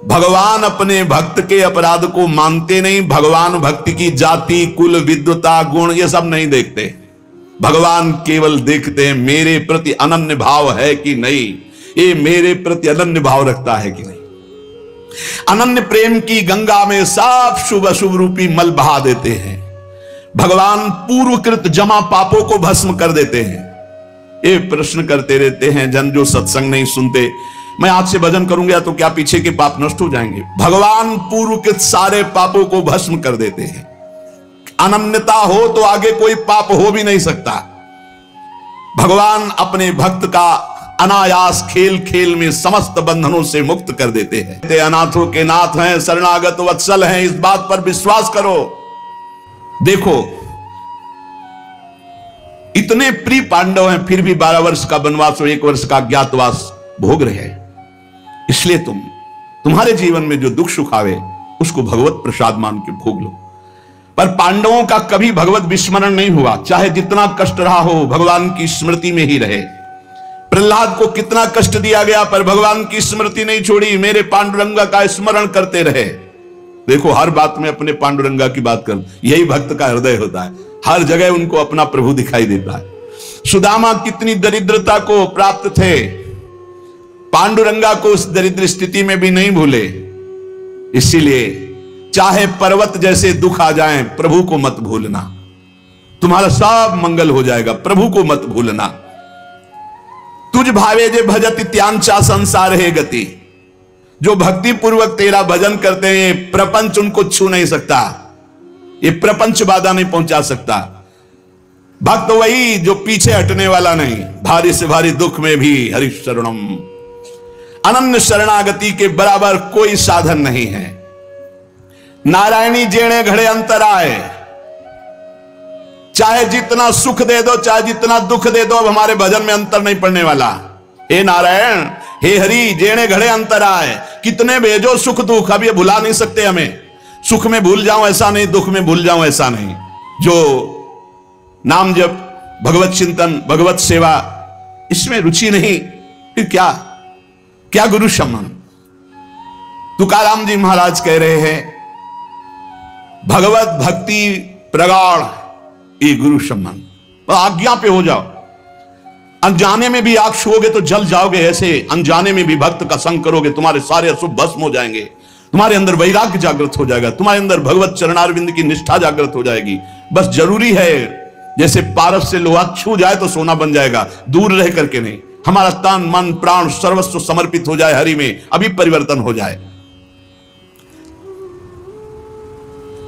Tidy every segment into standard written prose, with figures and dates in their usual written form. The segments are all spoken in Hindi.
भगवान अपने भक्त के अपराध को मानते नहीं। भगवान भक्ति की जाति, कुल, विद्वता, गुण ये सब नहीं देखते। भगवान केवल देखते हैं मेरे प्रति अनन्य भाव है कि नहीं, ये मेरे प्रति अनन्य भाव रखता है कि नहीं। अनन्य प्रेम की गंगा में सब शुभ अशुभ रूपी मल बहा देते हैं। भगवान पूर्वकृत जमा पापों को भस्म कर देते हैं। ये प्रश्न करते रहते हैं जन जो सत्संग नहीं सुनते, मैं आज से भजन करूंगा तो क्या पीछे के पाप नष्ट हो जाएंगे? भगवान पूर्वकृत सारे पापों को भस्म कर देते हैं। अनन्यता हो तो आगे कोई पाप हो भी नहीं सकता। भगवान अपने भक्त का अनायास खेल खेल में समस्त बंधनों से मुक्त कर देते हैं। ते अनाथों के नाथ हैं, शरणागत वत्सल हैं, इस बात पर विश्वास करो। देखो इतने प्रिय पांडव हैं, फिर भी 12 वर्ष का वनवास और 1 वर्ष का अज्ञातवास भोग रहे हैं। इसलिए तुम्हारे जीवन में जो दुख सुख आवे उसको भगवत प्रसाद मान के भोग लो। पर पांडवों का कभी भगवत विस्मरण नहीं हुआ। चाहे जितना कष्ट रहा हो, भगवान की स्मृति में ही रहे। प्रहलाद को कितना कष्ट दिया गया पर भगवान की स्मृति नहीं छोड़ी, मेरे पांडुरंगा का स्मरण करते रहे। देखो हर बात में अपने पांडुरंगा की बात कर, यही भक्त का हृदय होता है। हर जगह उनको अपना प्रभु दिखाई देता है। सुदामा कितनी दरिद्रता को प्राप्त थे, पांडुरंगा को उस दरिद्र स्थिति में भी नहीं भूले। इसीलिए चाहे पर्वत जैसे दुख आ जाएं, प्रभु को मत भूलना, तुम्हारा सब मंगल हो जाएगा। प्रभु को मत भूलना। तुझ भावे जे भजति त्यांचा संसार है गति। जो भक्ति पूर्वक तेरा भजन करते हैं, प्रपंच उनको छू नहीं सकता, ये प्रपंच बाधा नहीं पहुंचा सकता। भक्त वही जो पीछे हटने वाला नहीं। भारी से भारी दुख में भी हरि शरणम, अनन्य शरणागति के बराबर कोई साधन नहीं है। नारायणी जेणे घड़े अंतर आए, चाहे जितना सुख दे दो चाहे जितना दुख दे दो, अब हमारे भजन में अंतर नहीं पड़ने वाला। हे नारायण, हे हरि, जेणे घड़े अंतर आए, कितने भेजो सुख दुख, अब ये भुला नहीं सकते हमें। सुख में भूल जाऊं ऐसा नहीं, दुख में भूल जाऊं ऐसा नहीं। जो नाम जप, भगवत चिंतन, भगवत सेवा, इसमें रुचि नहीं, फिर क्या क्या गुरु सम्मान। तुकाराम जी महाराज कह रहे हैं भगवत भक्ति प्रगाढ़ ये गुरु सम्मान। आज्ञा पे हो जाओ। अनजाने में भी आग छुओगे तो जल जाओगे, ऐसे अनजाने में भी भक्त का संग करोगे तुम्हारे सारे अशुभ भस्म हो जाएंगे। तुम्हारे अंदर वैराग्य जागृत हो जाएगा, तुम्हारे अंदर भगवत चरणारविंद की निष्ठा जागृत हो जाएगी। बस जरूरी है जैसे पारस से लोहा छू जाए तो सोना बन जाएगा, दूर रह करके नहीं। हमारा तन मन प्राण सर्वस्व समर्पित हो जाए हरि में, अभी परिवर्तन हो जाए।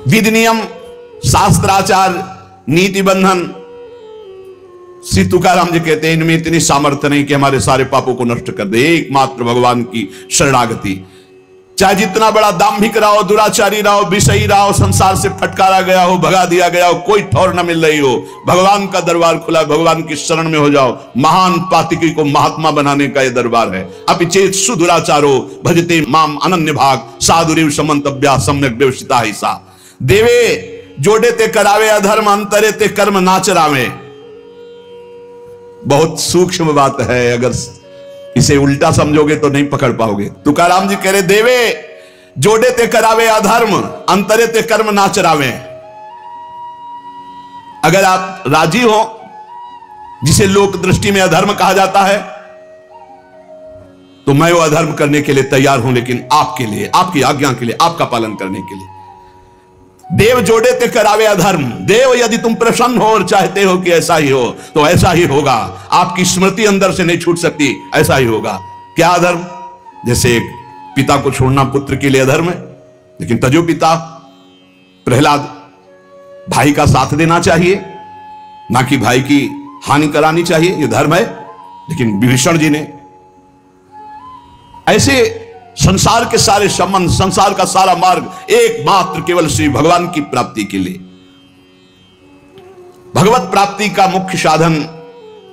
विधि नियम, शास्त्राचार, नीति बंधन, श्री तुकाराम जी कहते हैं इनमें इतनी सामर्थ्य नहीं कि हमारे सारे पापों को नष्ट कर दे। एकमात्र भगवान की शरणागति। चाहे जितना बड़ा दाम्भिक रहो, दुराचारी रहो, विषयी रहो, संसार से फटकारा गया हो, भगा दिया गया हो, कोई ठौर न मिल रही हो, भगवान का दरबार खुला, भगवान की शरण में हो जाओ। महान पातिकी को महात्मा बनाने का यह दरबार है। अपिचेत सुदुराचारो भजते माम अनन्य भाग, साधुरिव समंतव्या सम्यक व्यवस्थिता ही सा। देवे जोड़े ते करावे अधर्म, अंतरे ते कर्म नाचरावे। बहुत सूक्ष्म बात है, अगर इसे उल्टा समझोगे तो नहीं पकड़ पाओगे। तुकाराम जी कह रहे देवे जोड़े ते करावे अधर्म, अंतरे ते कर्म नाचरावे। अगर आप राजी हो, जिसे लोक दृष्टि में अधर्म कहा जाता है, तो मैं वो अधर्म करने के लिए तैयार हूं, लेकिन आपके लिए, आपकी आज्ञा के लिए, आपका पालन करने के लिए। देव जोड़े ते करावे अधर्म। देव यदि तुम प्रसन्न हो और चाहते हो कि ऐसा ही हो तो ऐसा ही होगा। आपकी स्मृति अंदर से नहीं छूट सकती, ऐसा ही होगा। क्या अधर्म? जैसे एक पिता को छोड़ना पुत्र के लिए अधर्म है, लेकिन तजो पिता प्रहलाद भाई का साथ देना चाहिए, ना कि भाई की हानि करानी चाहिए, यह धर्म है। लेकिन विभीषण जी ने ऐसे संसार के सारे संबंध, संसार का सारा मार्ग एकमात्र केवल श्री भगवान की प्राप्ति के लिए। भगवत प्राप्ति का मुख्य साधन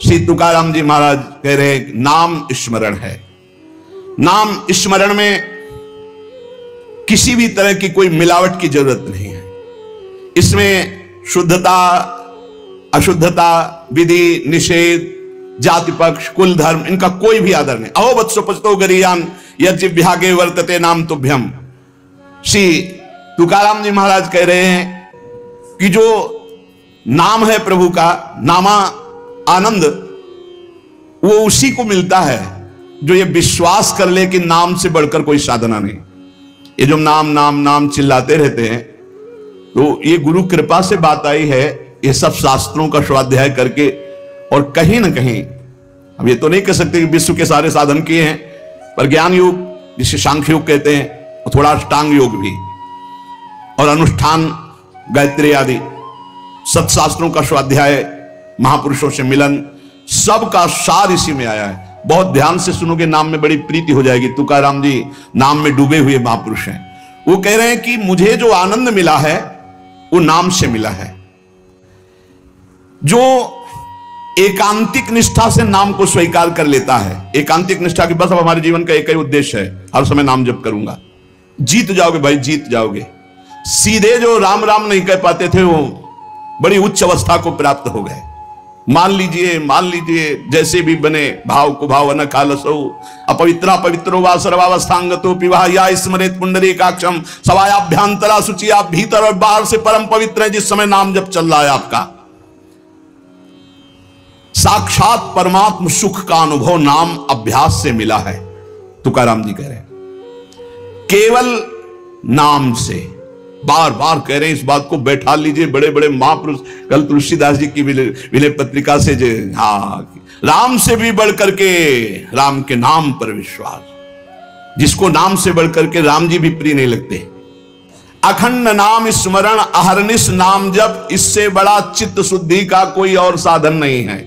श्री तुकाराम जी महाराज कह रहे हैं नाम स्मरण है। नाम स्मरण में किसी भी तरह की कोई मिलावट की जरूरत नहीं है। इसमें शुद्धता, अशुद्धता, विधि निषेध, जाति पक्ष, कुल धर्म, इनका कोई भी आदर नहीं। अहो वत्सो पचतो गरियान, यज्जिह्वागे वर्तते नाम तुभ्यम। श्री तुकाराम जी महाराज कह रहे हैं कि जो नाम है प्रभु का, नामा आनंद, वो उसी को मिलता है जो ये विश्वास कर ले कि नाम से बढ़कर कोई साधना नहीं। ये जो नाम नाम नाम चिल्लाते रहते हैं, तो ये गुरु कृपा से बात आई है, ये सब शास्त्रों का स्वाध्याय करके। और कहीं ना कहीं अब ये तो नहीं कह सकते कि विश्व के सारे साधन किए हैं, पर ज्ञान योग जिसे सांख्य योग कहते हैं, और थोड़ा अष्टांग योग भी, और अनुष्ठान, गायत्री आदि सत्शास्त्रों का स्वाध्याय, महापुरुषों से मिलन, सबका सार इसी में आया है। बहुत ध्यान से सुनोगे, नाम में बड़ी प्रीति हो जाएगी। तुकाराम जी नाम में डूबे हुए महापुरुष हैं। वो कह रहे हैं कि मुझे जो आनंद मिला है वो नाम से मिला है। जो एकांतिक निष्ठा से नाम को स्वीकार कर लेता है, एकांतिक निष्ठा की बस अब हमारे जीवन का एक ही उद्देश्य है, हर समय नाम जप करूंगा, जीत जाओगे भाई, जीत जाओगे। सीधे जो राम राम नहीं कह पाते थे वो बड़ी उच्च अवस्था को प्राप्त हो गए। मान लीजिए जैसे भी बने, भाव को भाव न कालसो, अपवित्रा पवित्रो वा सर्वावस्थांगतो पिवा या स्मरेत पुंडरीकाक्षम सवायाभ्यांतरा शुचि। आप भीतर और बाहर से परम पवित्र है जिस समय नाम जब चल रहा है आपका। साक्षात परमात्म सुख का अनुभव नाम अभ्यास से मिला है, तुकाराम जी कह रहे हैं। केवल नाम से, बार बार कह रहे हैं इस बात को, बैठा लीजिए। बड़े बड़े महापुरुष, कल तुलसीदास जी की विनय पत्रिका से जो, हाँ, राम से भी बढ़कर के राम के नाम पर विश्वास, जिसको नाम से बढ़कर के राम जी भी प्रिय नहीं लगते। अखंड नाम स्मरण अहरनिश नाम जप, इससे बड़ा चित्त शुद्धि का कोई और साधन नहीं है।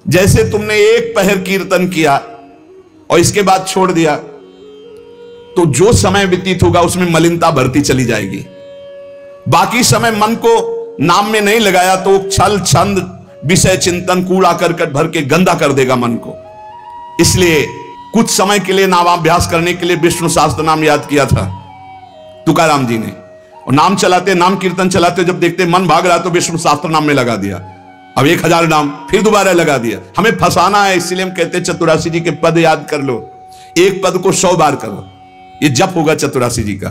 जैसे तुमने एक पहर कीर्तन किया और इसके बाद छोड़ दिया, तो जो समय व्यतीत होगा उसमें मलिनता बढ़ती चली जाएगी। बाकी समय मन को नाम में नहीं लगाया तो छल छंद विषय चिंतन कूड़ा करकट भर के गंदा कर देगा मन को। इसलिए कुछ समय के लिए नामाभ्यास करने के लिए विष्णु शास्त्र नाम याद किया था तुकाराम जी ने, और नाम चलाते, नाम कीर्तन चलाते, जब देखते मन भाग रहा तो विष्णु शास्त्र नाम में लगा दिया। अब 1000 नाम फिर दोबारा लगा दिया। हमें फंसाना है, इसलिए हम कहते हैं चतुरासी जी के पद याद कर लो, एक पद को 100 बार करो, ये जप होगा चतुरासी जी का।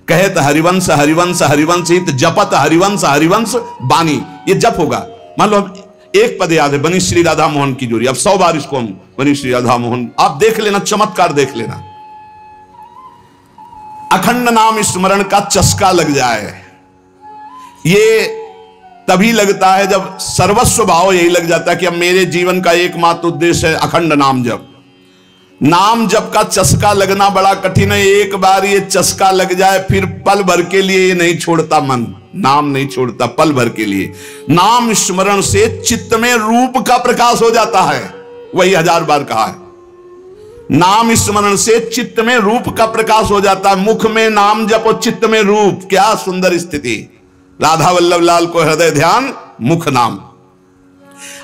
कहत हरिवंश हरिवंश हरिवंश हित जपत हरिवंश हरिवंश बानी, ये जप होगा। मान लो एक पद याद है, बनी श्री राधा मोहन की जोड़ी, अब 100 बार इसको हम बनी श्री राधा मोहन, आप देख लेना, चमत्कार देख लेना। अखंड नाम स्मरण का चस्का लग जाए, ये तभी लगता है जब सर्वस्व भाव यही लग जाता है कि अब मेरे जीवन का एकमात्र उद्देश्य है अखंड नाम जप। नाम जप का चस्का लगना बड़ा कठिन है। एक बार ये चस्का लग जाए फिर पल भर के लिए ये नहीं छोड़ता मन, नाम नहीं छोड़ता पल भर के लिए। नाम स्मरण से चित्त में रूप का प्रकाश हो जाता है, वही 1000 बार कहा है। नाम स्मरण से चित्त में रूप का प्रकाश हो जाता है। मुख में नाम जप और चित्त में रूप, क्या सुंदर स्थिति। राधा वल्लभ लाल को हृदय ध्यान मुख नाम।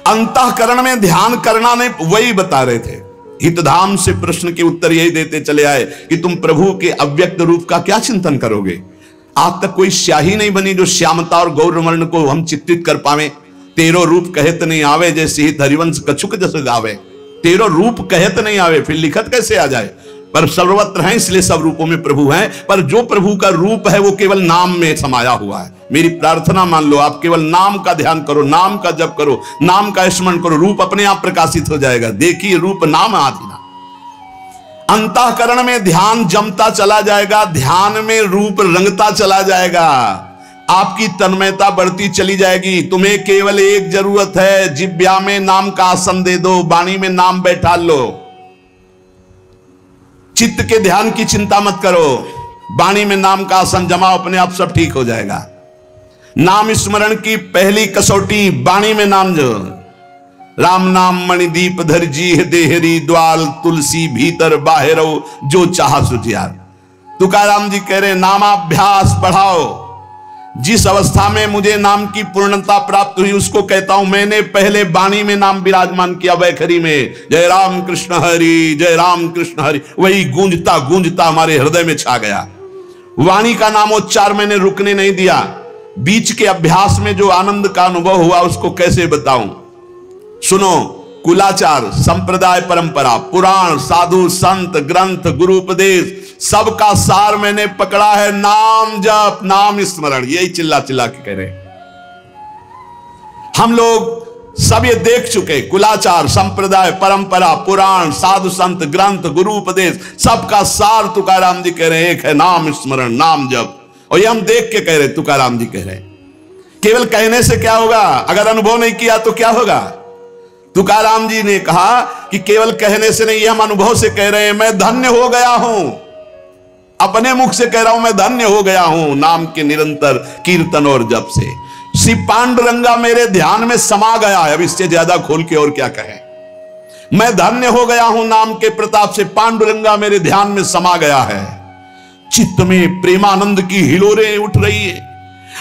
अंतःकरण में ध्यान करना नहीं, वही बता रहे थे। हितधाम से प्रश्न के उत्तर यही देते चले आए कि तुम प्रभु के अव्यक्त रूप का क्या चिंतन करोगे। आज तक कोई स्याही नहीं बनी जो श्यामता और गौरवर्ण को हम चित्रित कर पावे। तेरो रूप कहत नहीं आवे, जैसे हित हरिवंश कछुक जस गावे। तेरो रूप कहत नहीं आवे, फिर लिखत कैसे आ जाए। पर सर्वत्र हैं, इसलिए सब रूपों में प्रभु हैं। पर जो प्रभु का रूप है वो केवल नाम में समाया हुआ है। मेरी प्रार्थना मान लो, आप केवल नाम का ध्यान करो, नाम का जप करो, नाम का स्मरण करो, रूप अपने आप प्रकाशित हो जाएगा। देखिए रूप नाम आधीना। अंतःकरण में ध्यान जमता चला जाएगा, ध्यान में रूप रंगता चला जाएगा, आपकी तन्मयता बढ़ती चली जाएगी। तुम्हें केवल एक जरूरत है, जिब्या में नाम का आसन दे दो, वाणी में नाम बैठा लो। चित्त के ध्यान की चिंता मत करो, वाणी में नाम का आसन जमाओ, अपने आप सब ठीक हो जाएगा। नाम स्मरण की पहली कसौटी वाणी में नाम जो, राम नाम मणिदीप धर जी देहरी द्वाल तुलसी भीतर बाहरो जो चाह सुझियार। तुकाराम जी कह रहे नामाभ्यास बढ़ाओ। जिस अवस्था में मुझे नाम की पूर्णता प्राप्त हुई उसको कहता हूं मैंने पहले वाणी में नाम विराजमान किया, वैखरी में जय राम कृष्ण हरि, जय राम कृष्ण हरि, वही गूंजता गूंजता हमारे हृदय में छा गया। वाणी का नामोच्चार मैंने रुकने नहीं दिया। बीच के अभ्यास में जो आनंद का अनुभव हुआ उसको कैसे बताऊं। सुनो, कुलाचार, संप्रदाय, परंपरा, पुराण, साधु, संत, ग्रंथ, गुरु उपदेश, सबका सार मैंने पकड़ा है। नाम जप, नाम स्मरण, यही चिल्ला चिल्ला के कह रहे हैं। हम लोग सब ये देख चुके, कुलाचार, संप्रदाय, परंपरा, पुराण, साधु, संत, ग्रंथ, गुरु उपदेश, सबका सार तुकाराम जी कह रहे हैं एक है नाम स्मरण, नाम जप। और ये हम देख के कह रहे, तुकाराम जी कह रहे। केवल कहने से क्या होगा, अगर अनुभव नहीं किया तो क्या होगा? तुकाराम जी ने कहा कि केवल कहने से नहीं, ये हम अनुभव से कह रहे हैं। मैं धन्य हो गया हूं, अपने मुख से कह रहा हूं, मैं धन्य हो गया हूं नाम के निरंतर कीर्तन और जप से। श्री पांडुरंगा मेरे ध्यान में समा गया है। अब इससे ज्यादा खोल के और क्या कहें। मैं धन्य हो गया हूं नाम के प्रताप से, पांडुरंगा मेरे ध्यान में समा गया है। चित्त में प्रेमानंद की हिलोरें उठ रही है।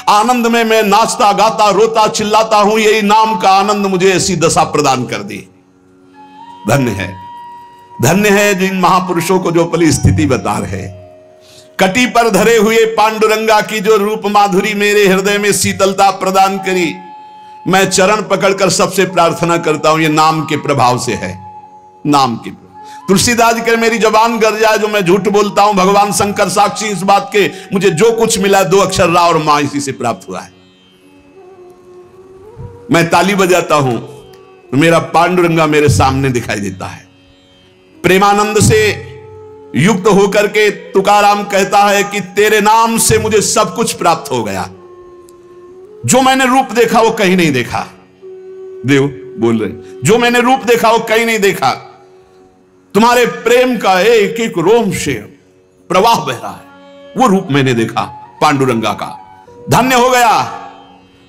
आनंद में मैं नाचता गाता रोता चिल्लाता हूं। यही नाम का आनंद मुझे ऐसी दशा प्रदान कर दी। धन्य है, धन्य है जिन महापुरुषों को जो अपनी स्थिति बता रहे। कटी पर धरे हुए पांडुरंगा की जो रूप माधुरी मेरे हृदय में शीतलता प्रदान करी। मैं चरण पकड़कर सबसे प्रार्थना करता हूं, ये नाम के प्रभाव से है। नाम के तुलसीदास जी कह मेरी जबान गर जाए जो मैं झूठ बोलता हूं, भगवान शंकर साक्षी इस बात के, मुझे जो कुछ मिला 2 अक्षर रा और मां इसी से प्राप्त हुआ है। मैं ताली बजाता हूं तो मेरा पांडुरंगा मेरे सामने दिखाई देता है। प्रेमानंद से युक्त होकर के तुकाराम कहता है कि तेरे नाम से मुझे सब कुछ प्राप्त हो गया। जो मैंने रूप देखा वो कहीं नहीं देखा। देव बोल रहे, जो मैंने रूप देखा वो कहीं नहीं देखा। तुम्हारे प्रेम का एक एक रोम से प्रवाह बह रहा है, वो रूप मैंने देखा पांडुरंगा का। धन्य हो गया।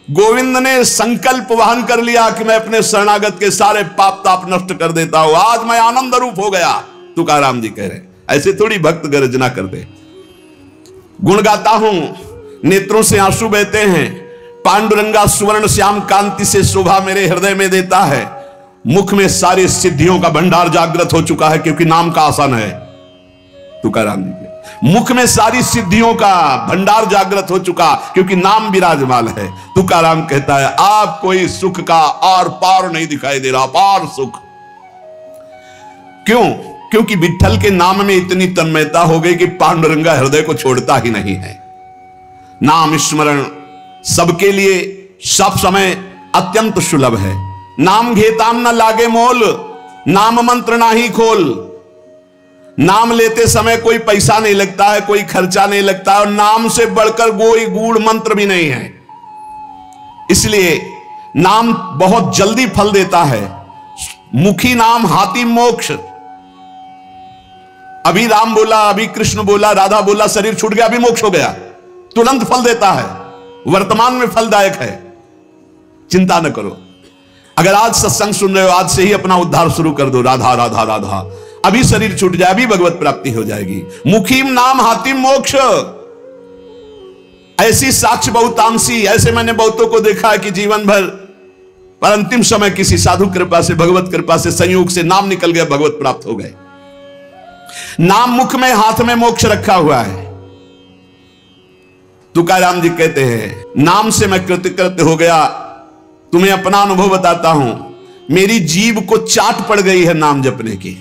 गोविंद ने संकल्प वहन कर लिया कि मैं अपने शरणागत के सारे पाप ताप नष्ट कर देता हूं। आज मैं आनंद रूप हो गया, तुकाराम जी कह रहे। ऐसे थोड़ी भक्त गर्जना कर दे। गुण गाता हूं, नेत्रों से आंसू बहते हैं। पांडुरंगा सुवर्ण श्याम कांति से शोभा मेरे हृदय में देता है। मुख में सारी सिद्धियों का भंडार जागृत हो चुका है, क्योंकि नाम का आसन है। तुकाराम जी के मुख में सारी सिद्धियों का भंडार जागृत हो चुका, क्योंकि नाम विराजमान है। तुकाराम कहता है आप कोई सुख का आर पार नहीं दिखाई दे रहा, पार सुख। क्यों? क्योंकि विठ्ठल के नाम में इतनी तन्मयता हो गई कि पांडुरंगा हृदय को छोड़ता ही नहीं है। नाम स्मरण सबके लिए सब समय अत्यंत सुलभ है। नाम घेताम न लागे मोल, नाम मंत्र ना ही खोल। नाम लेते समय कोई पैसा नहीं लगता है, कोई खर्चा नहीं लगता है, और नाम से बढ़कर कोई गूढ़ मंत्र भी नहीं है। इसलिए नाम बहुत जल्दी फल देता है। मुखी नाम हाथी मोक्ष। अभी राम बोला, अभी कृष्ण बोला, राधा बोला, शरीर छूट गया, अभी मोक्ष हो गया। तुरंत फल देता है, वर्तमान में फलदायक है। चिंता न करो। अगर आज सत्संग सुन रहे हो, आज से ही अपना उद्धार शुरू कर दो। राधा राधा राधा, अभी शरीर छूट जाए, अभी भगवत प्राप्ति हो जाएगी। मुखीम नाम हातिम मोक्ष। ऐसी साक्ष्य बहुतांशी, ऐसे मैंने बहुतों को देखा है कि जीवन भर पर अंतिम समय किसी साधु कृपा से, भगवत कृपा से, संयोग से नाम निकल गया, भगवत प्राप्त हो गए। नाम मुख में, हाथ में मोक्ष रखा हुआ है। तुकाराम जी कहते हैं नाम से मैं कृतकृत्य हो गया। तुम्हें अपना अनुभव बताता हूं, मेरी जीभ को चाट पड़ गई है नाम जपने की।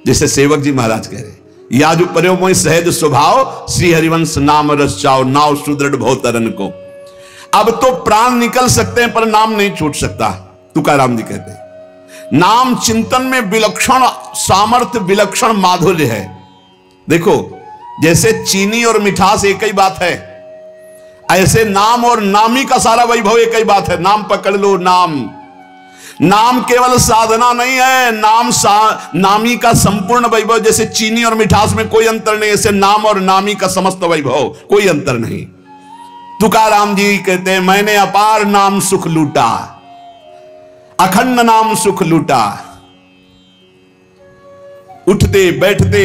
जैसे सेवक जी महाराज कह रहे, या जो पर्यो मोहि सहज स्वभाव, श्री हरिवंश नाम रस चाओ, नाव सुदृढ़ भवतरन को। अब तो प्राण निकल सकते हैं पर नाम नहीं छूट सकता। तुकाराम जी कहते हैं नाम चिंतन में विलक्षण सामर्थ्य, विलक्षण माधुर्य है। देखो जैसे चीनी और मिठास एक ही बात है, ऐसे नाम और नामी का सारा वैभव एक ही बात है। नाम पकड़ लो। नाम केवल साधना नहीं है, नामी का संपूर्ण वैभव। जैसे चीनी और मिठास में कोई अंतर नहीं, ऐसे नाम और नामी का समस्त वैभव, कोई अंतर नहीं। तुकाराम जी कहते हैं मैंने अपार नाम सुख लूटा, अखंड नाम सुख लूटा। उठते बैठते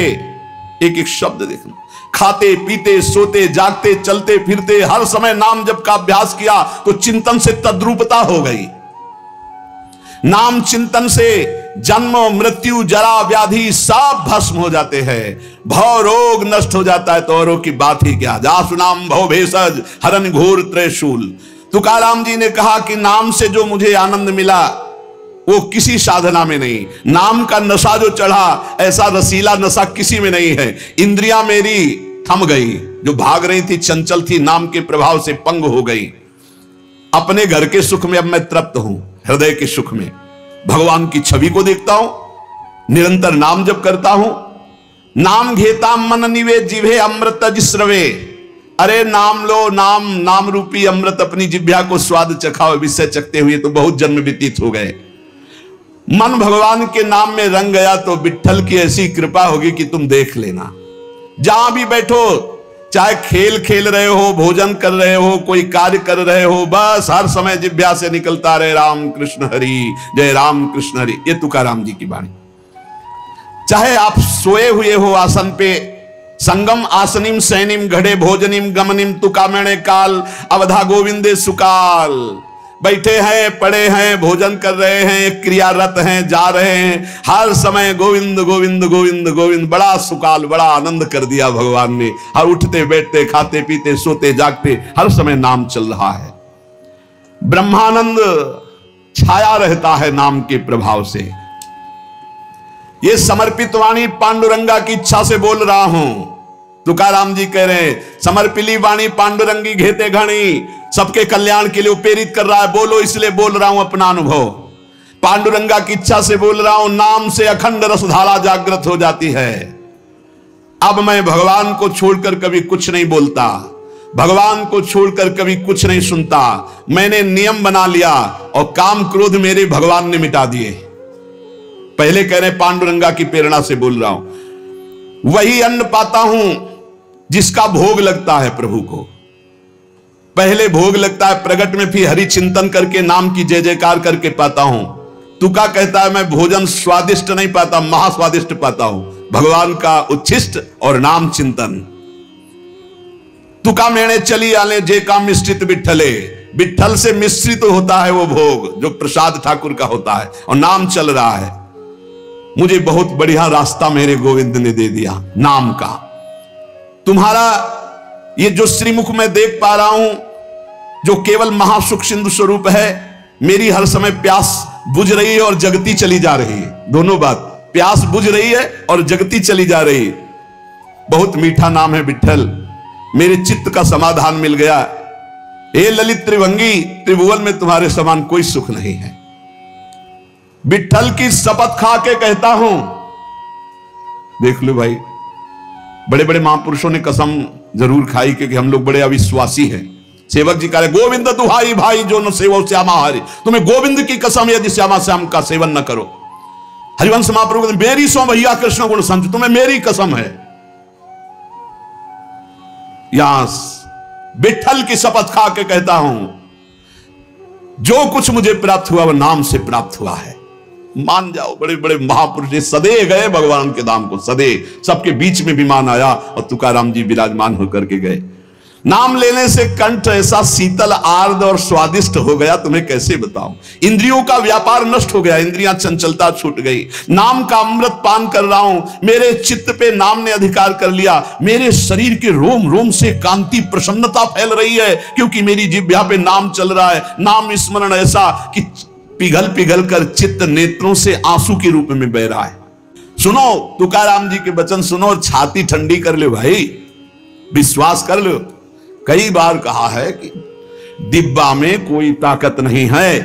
एक एक शब्द देखना, खाते पीते सोते जागते चलते फिरते हर समय नाम जप का अभ्यास किया तो चिंतन से तद्रूपता हो गई। नाम चिंतन से जन्म मृत्यु जरा व्याधि सब भस्म हो जाते हैं, भव रोग नष्ट हो जाता है। तो औरों की बात ही क्या, जासु नाम भव भेषज हरन घोर त्रयशूल। तुकाराम जी ने कहा कि नाम से जो मुझे आनंद मिला वो किसी साधना में नहीं। नाम का नशा जो चढ़ा, ऐसा रसीला नशा किसी में नहीं है। इंद्रियां मेरी थम गई, जो भाग रही थी, चंचल थी, नाम के प्रभाव से पंग हो गई। अपने घर के सुख में अब मैं तृप्त हूं, हृदय के सुख में भगवान की छवि को देखता हूं, निरंतर नाम जप करता हूं। नाम घेता मन निवे जिभे अमृत जिस्रवे। अरे नाम लो, नाम नाम रूपी अमृत अपनी जिह्वा को स्वाद चखाओ। विषय चखते हुए तो बहुत जन्म व्यतीत हो गए। मन भगवान के नाम में रंग गया तो विट्ठल की ऐसी कृपा होगी कि तुम देख लेना। जहां भी बैठो, चाहे खेल खेल रहे हो, भोजन कर रहे हो, कोई कार्य कर रहे हो, बस हर समय जिह्वा से निकलता रहे राम कृष्ण हरि, जय राम कृष्ण हरि। ये तुकाराम जी की वाणी। चाहे आप सोए हुए हो आसन पे, संगम आसनिम सैनिम घड़े भोजनिम गमनिम तुकामणे काल अवधा गोविंदे सुकाल। बैठे हैं, पड़े हैं, भोजन कर रहे हैं, क्रियारत हैं, जा रहे हैं, हर समय गोविंद गोविंद गोविंद गोविंद। बड़ा सुकाल, बड़ा आनंद कर दिया भगवान ने। हर उठते बैठते, खाते पीते, सोते जागते, हर समय नाम चल रहा है। ब्रह्मानंद छाया रहता है नाम के प्रभाव से। ये समर्पित वाणी पांडुरंगा की इच्छा से बोल रहा हूं। तुकाराम जी कह रहे हैं, समर्पिली वाणी पांडुरंगी घेते घणी। सबके कल्याण के लिए प्रेरित कर रहा है। बोलो, इसलिए बोल रहा हूं अपना अनुभव। पांडुरंगा की इच्छा से बोल रहा हूं। नाम से अखंड रसधारा जागृत हो जाती है। अब मैं भगवान को छोड़कर कभी कुछ नहीं बोलता, भगवान को छोड़कर कभी कुछ नहीं सुनता। मैंने नियम बना लिया और काम क्रोध मेरे भगवान ने मिटा दिए। पहले कह रहे पांडुरंगा की प्रेरणा से बोल रहा हूं। वही अन्न पाता हूं जिसका भोग लगता है प्रभु को। पहले भोग लगता है प्रगट में, फिर हरि चिंतन करके नाम की जय जयकार करके पाता हूं। तुका कहता है मैं भोजन स्वादिष्ट नहीं पाता, महास्वादिष्ट पाता हूं। भगवान का उच्छिष्ट और नाम चिंतन। तुका मेणे चली आले जे का मिश्रित विठ्ठले। विठ्ठल से मिश्रित होता है वो भोग जो प्रसाद ठाकुर का होता है, और नाम चल रहा है। मुझे बहुत बढ़िया रास्ता मेरे गोविंद ने दे दिया नाम का। तुम्हारा ये जो श्रीमुख में देख पा रहा हूं, जो केवल महासुख सिंधु स्वरूप है, मेरी हर समय प्यास बुझ रही है और जगती चली जा रही है। दोनों बात, प्यास बुझ रही है और जगती चली जा रही है। बहुत मीठा नाम है विठ्ठल। मेरे चित्त का समाधान मिल गया। हे ललित त्रिभंगी, त्रिभुवन में तुम्हारे समान कोई सुख नहीं है। विठ्ठल की शपथ खा के कहता हूं। देख लो भाई, बड़े बड़े महापुरुषों ने कसम जरूर खाई क्योंकि हम लोग बड़े अविश्वासी हैं। सेवक जी कह रहे गोविंद दुहाई भाई जो न सेवो श्यामा हरि। तुम्हें गोविंद की कसम यदि श्यामा श्याम का सेवन न करो। हरिवंश महाप्रभु मेरी सो भैया कृष्ण गुण संत, तुम्हें मेरी कसम है। यहां विठ्ठल की शपथ खा के कहता हूं, जो कुछ मुझे प्राप्त हुआ वह नाम से प्राप्त हुआ है। मान जाओ, बड़े बड़े महापुरुष सदे गए भगवान के धाम को, सदे। सबके बीच में विमान आया और तुकाराम जी विराजमान होकर के गए। नाम लेने से कंठ ऐसा शीतल आर्द और स्वादिष्ट हो गया, तुम्हें कैसे बताऊं। इंद्रियों का व्यापार नष्ट हो गया, इंद्रियां चंचलता छूट गई। नाम का अमृत पान कर रहा हूं, मेरे चित्त पे नाम ने अधिकार कर लिया। मेरे शरीर के रोम रोम से कांति प्रसन्नता फैल रही है, क्योंकि मेरी जिह्वा पे नाम चल रहा है। नाम स्मरण ऐसा कि पिघल पिघल कर चित्त नेत्रों से आंसू के रूप में बह रहा है। सुनो तुकाराम जी के वचन सुनो और छाती ठंडी कर लो भाई, विश्वास कर लो। कई बार कहा है कि डिब्बा में कोई ताकत नहीं है,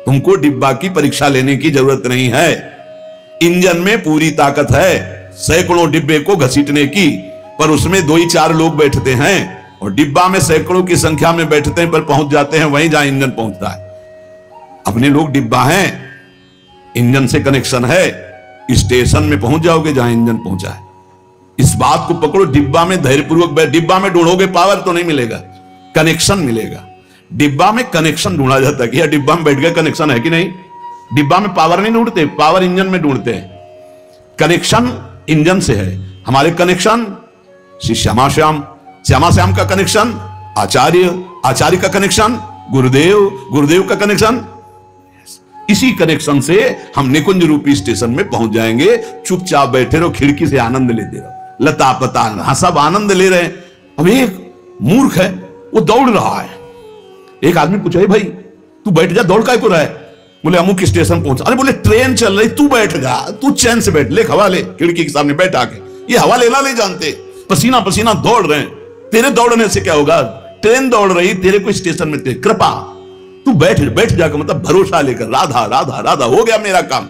तुमको डिब्बा की परीक्षा लेने की जरूरत नहीं है। इंजन में पूरी ताकत है सैकड़ों डिब्बे को घसीटने की, पर उसमें 2-4 लोग बैठते हैं, और डिब्बा में सैकड़ों की संख्या में बैठते हैं पर पहुंच जाते हैं वहीं जहां इंजन पहुंचता है। अपने लोग डिब्बा हैं, इंजन से कनेक्शन है, स्टेशन में पहुंच जाओगे जहां इंजन पहुंचा है। इस बात को पकड़ो, डिब्बा में धैर्यपूर्वक डिब्बा में ढूंढोगे पावर तो नहीं मिलेगा, कनेक्शन मिलेगा। डिब्बा में कनेक्शन ढूंढा जाता है कि यार डिब्बा में बैठ गए कनेक्शन है कि नहीं। डिब्बा में पावर नहीं ढूंढते, पावर इंजन में ढूंढते हैं। कनेक्शन इंजन से है। हमारे कनेक्शन श्री श्यामा श्याम, श्यामा श्याम का कनेक्शन आचार्य, आचार्य का कनेक्शन गुरुदेव, गुरुदेव का कनेक्शन। इसी कनेक्शन से हम निकुंज रूपी स्टेशन में पहुंच जाएंगे। चुपचाप बैठे रहो, खिड़की से आनंद लेते रहो, लता पता हाँ सब आनंद ले रहे हैं। अब एक मूर्ख है, वो दौड़ रहा है। एक आदमी पूछा भाई तू बैठ जा, दौड़ काय को रहा है। बोले अमुक स्टेशन पहुंचा। अरे बोले ट्रेन चल रही, तू बैठ जा, तू चैन से बैठ, ले हवा ले, खिड़की के सामने बैठ आके। ये हवा लेना नहीं जानते, पसीना पसीना दौड़ रहे हैं। तेरे दौड़ने से क्या होगा? ट्रेन दौड़ रही, तेरे को स्टेशन में, कृपा तू बैठ बैठ जाकर, मतलब भरोसा लेकर, राधा राधा राधा, हो गया मेरा काम।